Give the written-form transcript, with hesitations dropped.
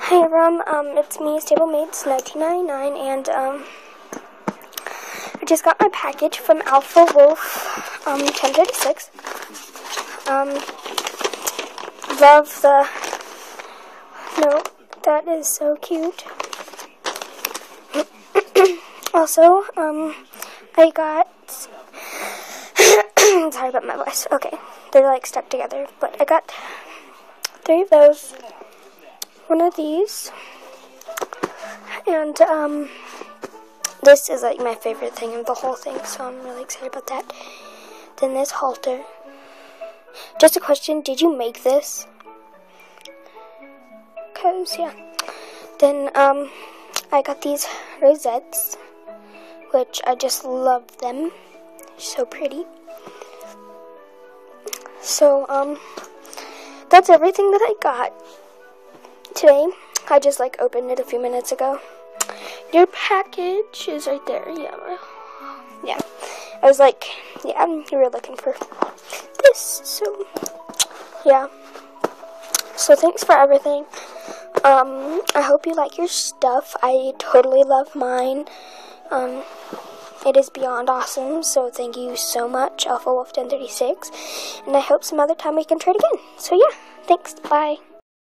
Hi everyone, it's me, StableMates1999, and I just got my package from Alpha Wolf 1036. Love the note. That is so cute. Also, I got sorry about my voice. Okay, they're like stuck together, but I got 3 of those. One of these, and this is like my favorite thing of the whole thing, so I'm really excited about that. Then this halter. Just a question, did you make this? 'Cause yeah. Then I got these rosettes, which I just love them. So pretty. So that's everything that I got today. I just opened it a few minutes ago. Your package is right there. Yeah. I was like, yeah, you were looking for this. So yeah. So thanks for everything. I hope you like your stuff. I totally love mine. It is beyond awesome. So thank you so much, Alpha Wolf 1036. And I hope some other time we can trade again. So yeah, thanks. Bye.